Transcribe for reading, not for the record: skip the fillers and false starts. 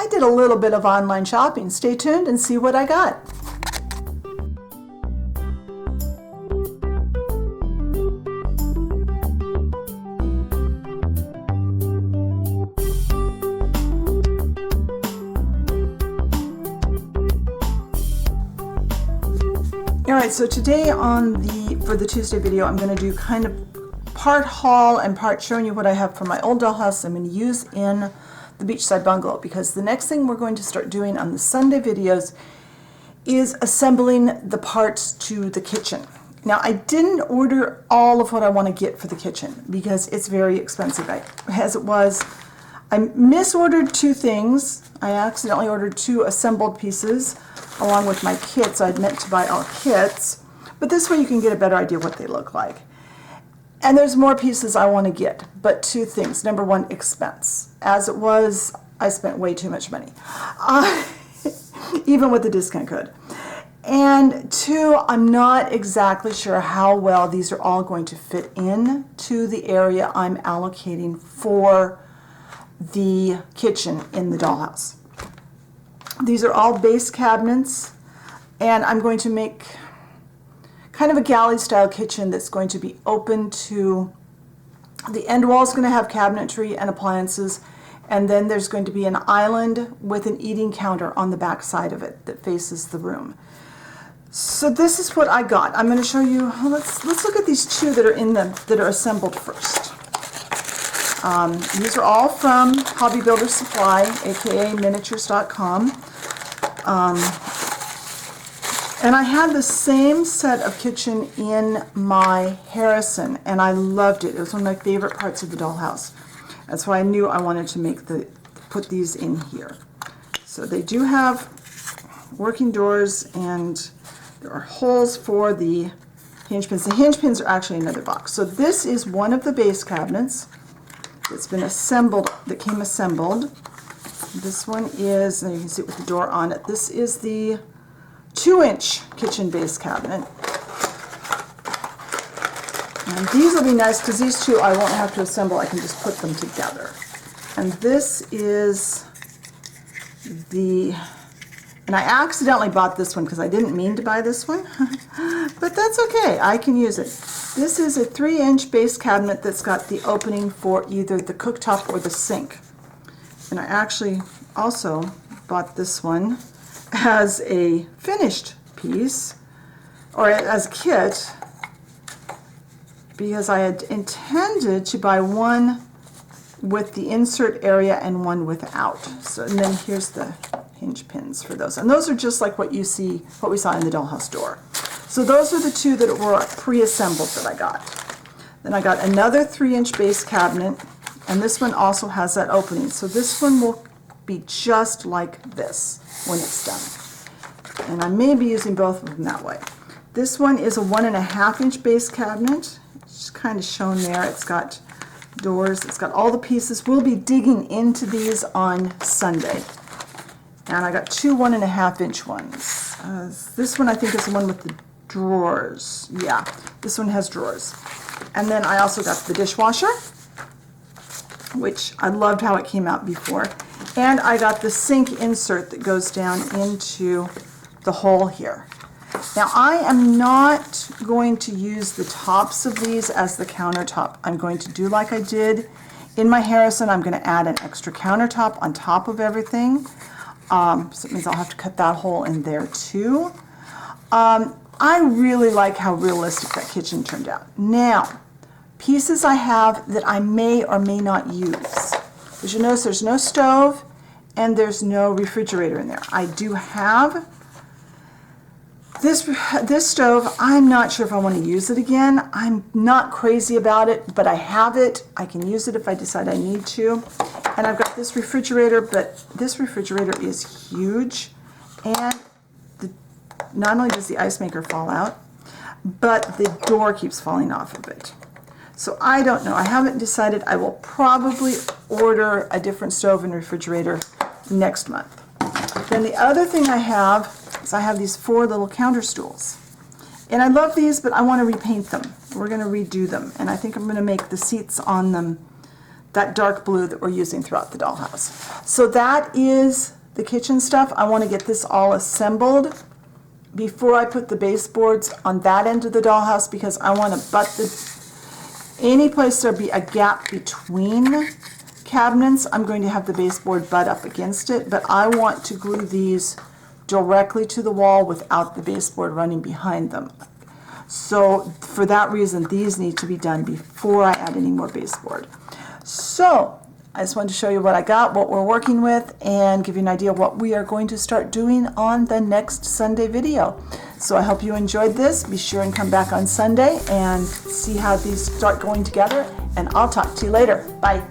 I did a little bit of online shopping. Stay tuned and see what I got. Alright, so today for the Tuesday video, I'm going to do kind of part haul and part showing you what I have from my old dollhouse I'm going to use in the Beachside Bungalow, because the next thing we're going to start doing on the Sunday videos is assembling the parts to the kitchen. Now, I didn't order all of what I want to get for the kitchen because it's very expensive. I misordered 2 things. I accidentally ordered 2 assembled pieces along with my kits. I'd meant to buy all kits, but this way you can get a better idea what they look like. And there's more pieces I want to get, but 2 things. Number 1, expense. As it was, I spent way too much money, even with the discount code. And 2, I'm not exactly sure how well these are all going to fit in to the area I'm allocating for the kitchen in the dollhouse. These are all base cabinets, and I'm going to make kind of a galley style kitchen that's going to be open to the end wall. Is going to have cabinetry and appliances, and then there's going to be an island with an eating counter on the back side of it that faces the room. So this is what I got. I'm going to show you. Let's look at these 2 that are assembled first. These are all from Hobby Builder Supply, aka miniatures.com. And I had the same set of kitchen in my Harrison, and I loved it. It was one of my favorite parts of the dollhouse. That's why I knew I wanted to put these in here. So they do have working doors, and there are holes for the hinge pins. The hinge pins are actually another box. So this is one of the base cabinets that's been assembled, that came assembled. This one is, and you can see it with the door on it, this is the 2-inch kitchen base cabinet. And these will be nice because these 2 I won't have to assemble, I can just put them together. And this is and I accidentally bought this one because I didn't mean to buy this one, but that's okay, I can use it. This is a 3-inch base cabinet that's got the opening for either the cooktop or the sink. And I actually also bought this one as a finished piece, or as a kit, because I had intended to buy one with the insert area and one without. So, and then here's the hinge pins for those. And those are just like what we saw in the dollhouse door. So those are the 2 that were pre-assembled that I got. Then I got another 3-inch base cabinet, and this one also has that opening. So this one will be just like this when it's done. And I may be using both of them that way. This one is a 1.5-inch base cabinet. It's just kind of shown there. It's got doors. It's got all the pieces. We'll be digging into these on Sunday. And I got 2 1.5-inch ones. This one I think is the one with the drawers. Yeah, this one has drawers. And then I also got the dishwasher, which I loved how it came out before. And I got the sink insert that goes down into the hole here. Now, I am not going to use the tops of these as the countertop. I'm going to do like I did in my Harrison. I'm going to add an extra countertop on top of everything. So it means I'll have to cut that hole in there too. I really like how realistic that kitchen turned out. Now, pieces I have that I may or may not use. As you notice, there's no stove and there's no refrigerator in there. I do have this stove. I'm not sure if I want to use it again. I'm not crazy about it, but I have it. I can use it if I decide I need to. And I've got this refrigerator, but this refrigerator is huge, and not only does the ice maker fall out, but the door keeps falling off of it. So I don't know. I haven't decided. I will probably order a different stove and refrigerator next month. Then the other thing I have is I have these 4 little counter stools. And I love these, but I want to repaint them. We're going to redo them. And I think I'm going to make the seats on them that dark blue that we're using throughout the dollhouse. So that is the kitchen stuff, I want to get this all assembled before I put the baseboards on that end of the dollhouse, because I want to butt any place there be a gap between cabinets, I'm going to have the baseboard butt up against it, but I want to glue these directly to the wall without the baseboard running behind them. So for that reason, these need to be done before I add any more baseboard. So I just wanted to show you what I got, what we're working with, and give you an idea of what we are going to start doing on the next Sunday video. So I hope you enjoyed this. Be sure and come back on Sunday and see how these start going together, and I'll talk to you later. Bye.